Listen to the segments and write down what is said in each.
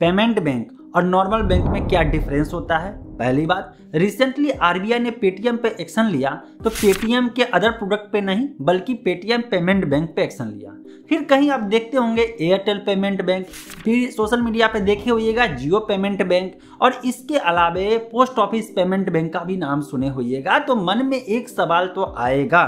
Payment bank और normal bank में क्या डिफरेंस होता है। पहली बात, रिसेंटली आरबीआई ने पेटीएम पे एक्शन लिया तो पेटीएम के अदर प्रोडक्ट पे नहीं बल्कि पेटीएम पेमेंट बैंक पे एक्शन लिया। फिर कहीं आप देखते होंगे एयरटेल पेमेंट बैंक, फिर सोशल मीडिया पे देखे होइएगा जियो पेमेंट बैंक, और इसके अलावे पोस्ट ऑफिस पेमेंट बैंक का भी नाम सुने होइएगा। तो मन में एक सवाल तो आएगा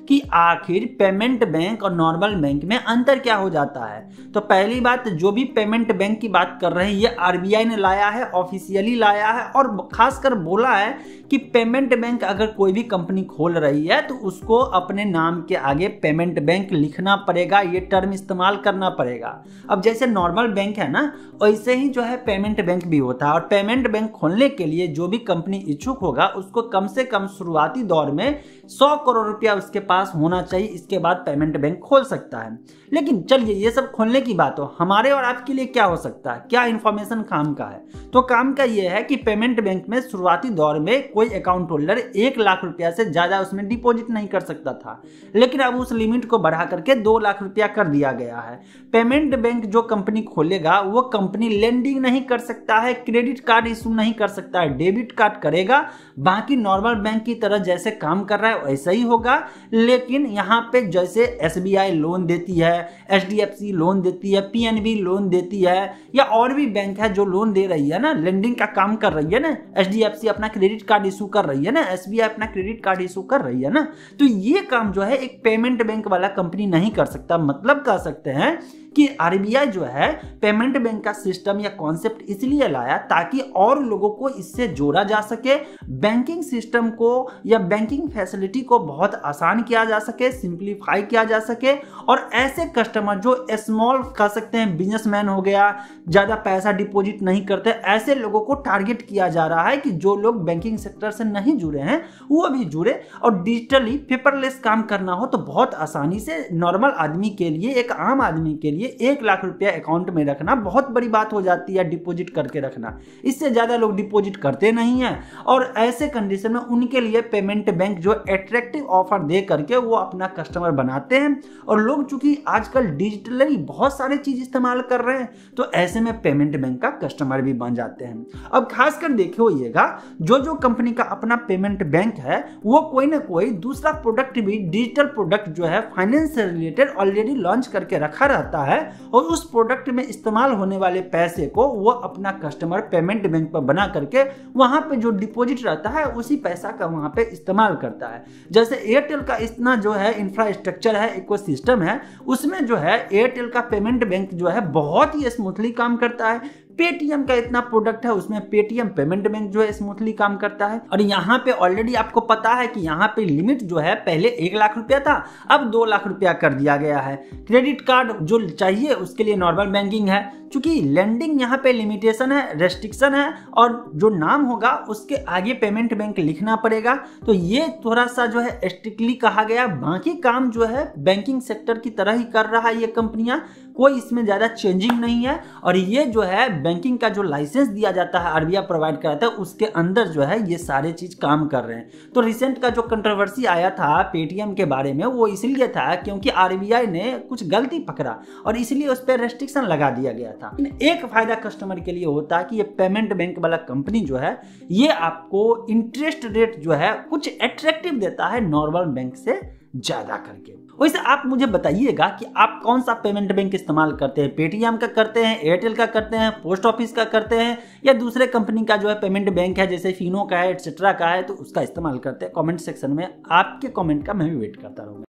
कि आखिर पेमेंट बैंक और नॉर्मल बैंक में अंतर क्या हो जाता है। तो पहली बात, जो भी पेमेंट बैंक की बात कर रहे हैं ये आरबीआई ने लाया है, ऑफिशियली लाया है और खासकर बोला है कि पेमेंट बैंक अगर कोई भी कंपनी खोल रही है तो उसको अपने नाम के आगे पेमेंट बैंक लिखना पड़ेगा, ये टर्म इस्तेमाल करना पड़ेगा। अब जैसे नॉर्मल बैंक है ना, वैसे ही जो है पेमेंट बैंक भी होता है। और पेमेंट बैंक खोलने के लिए जो भी कंपनी इच्छुक होगा उसको कम से कम शुरुआती दौर में 100 करोड़ रुपया उसके पास होना चाहिए, इसके बाद पेमेंट बैंक खोल सकता है। लेकिन चलिए ये सब खोलने की बात हो, हमारे और आपके लिए क्या हो सकता है, क्या इंफॉर्मेशन काम का है। तो काम का ये है कि पेमेंट बैंक में शुरुआती दौर में कोई अकाउंट होल्डर 1 लाख रुपया से ज्यादा उसमें डिपॉजिट नहीं कर सकता था, लेकिन अब उस लिमिट को बढ़ा करके 2 लाख रुपया कर दिया गया है। पेमेंट बैंक जो कंपनी खोलेगा वो कंपनी लेंडिंग नहीं कर सकता है, क्रेडिट कार्ड इशू नहीं कर सकता है, डेबिट कार्ड करेगा। बाकी नॉर्मल बैंक की तरह जैसे काम कर रहा है वैसा ही होगा, लेकिन यहाँ पे जैसे एसबीआई लोन देती है, एचडीएफसी लोन देती है, पीएनबी लोन देती है, या और भी बैंक है जो लोन दे रही है ना, लेंडिंग का काम कर रही है ना, एचडीएफसी अपना क्रेडिट कार्ड इशू कर रही है ना, एसबीआई अपना क्रेडिट कार्ड इशू कर रही है ना, तो ये काम जो है एक पेमेंट बैंक वाला कंपनी नहीं कर सकता। मतलब कह सकते हैं कि आरबीआई जो है पेमेंट बैंक का सिस्टम या कॉन्सेप्ट इसलिए लाया ताकि और लोगों को इससे जोड़ा जा सके, बैंकिंग सिस्टम को या बैंकिंग फैसिलिटी को बहुत आसान किया जा सके, सिंप्लीफाई किया जा सके। और ऐसे कस्टमर जो स्मॉल कह सकते हैं, बिजनेसमैन हो गया, ज़्यादा पैसा डिपॉजिट नहीं करते, ऐसे लोगों को टारगेट किया जा रहा है कि जो लोग बैंकिंग सेक्टर से नहीं जुड़े हैं वो भी जुड़े और डिजिटली पेपरलेस काम करना हो तो बहुत आसानी से नॉर्मल आदमी के लिए, एक आम आदमी के लिए 1 लाख रुपया अकाउंट में रखना बहुत बड़ी बात हो जाती है, डिपॉजिट करके रखना। इससे ज्यादा लोग डिपॉजिट करते नहीं हैं और ऐसे कंडीशन में उनके लिए पेमेंट बैंक जो अट्रैक्टिव ऑफर दे करके वो अपना कस्टमर बनाते हैं। और लोग चूंकि आजकल डिजिटली बहुत सारे चीज इस्तेमाल कर रहे हैं तो ऐसे में पेमेंट बैंक का कस्टमर भी बन जाते हैं। अब खासकर देखे होइएगा जो कंपनी का अपना पेमेंट बैंक है वो कोई ना कोई दूसरा प्रोडक्ट भी, डिजिटल प्रोडक्ट जो है फाइनेंस से रिलेटेड ऑलरेडी लॉन्च करके रखा रहता है और उस प्रोडक्ट में इस्तेमाल होने वाले पैसे को वो अपना कस्टमर पेमेंट बैंक पर बना करके वहां पे जो डिपॉजिट रहता है उसी पैसा का वहां पे इस्तेमाल करता है। जैसे एयरटेल का इतना जो है इंफ्रास्ट्रक्चर है, इकोसिस्टम है, उसमें जो है एयरटेल का पेमेंट बैंक जो है बहुत ही स्मूथली काम करता है। पेटीएम का इतना प्रोडक्ट है उसमें पेटीएम पेमेंट बैंक जो है स्मूथली काम करता है। और यहाँ पे ऑलरेडी आपको पता है कि यहाँ पे लिमिट जो है पहले 1 लाख रुपया था, अब 2 लाख रुपया कर दिया गया है। क्रेडिट कार्ड जो चाहिए उसके लिए नॉर्मल बैंकिंग है, क्योंकि लेंडिंग यहाँ पे लिमिटेशन है, रेस्ट्रिक्शन है और जो नाम होगा उसके आगे पेमेंट बैंक लिखना पड़ेगा। तो ये थोड़ा सा जो है स्ट्रिक्टली कहा गया, बाकी काम जो है बैंकिंग सेक्टर की तरह ही कर रहा है ये कंपनियां, कोई इसमें ज़्यादा चेंजिंग नहीं है। और ये जो है बैंकिंग का जो लाइसेंस दिया जाता है आरबीआई प्रोवाइड कराता है उसके अंदर जो है ये सारे चीज काम कर रहे हैं। तो रिसेंट का जो कंट्रोवर्सी आया था पेटीएम के बारे में वो इसलिए था क्योंकि आरबीआई ने कुछ गलती पकड़ा और इसलिए उस पर रेस्ट्रिक्शन लगा दिया गया था। एक फायदा कस्टमर के लिए होता है कि ये पेमेंट बैंक वाला कंपनी जो है ये आपको इंटरेस्ट रेट जो है कुछ अट्रैक्टिव देता है नॉर्मल बैंक से ज्यादा करके। वैसे आप मुझे बताइएगा कि आप कौन सा पेमेंट बैंक इस्तेमाल करते हैं, पेटीएम का करते हैं, एयरटेल का करते हैं, पोस्ट ऑफिस का करते हैं, या दूसरे कंपनी का जो है पेमेंट बैंक है जैसे फिनो का है, एटसेट्रा का है, तो उसका इस्तेमाल करते हैं। कमेंट सेक्शन में आपके कमेंट का मैं भी वेट करता रहूँगा।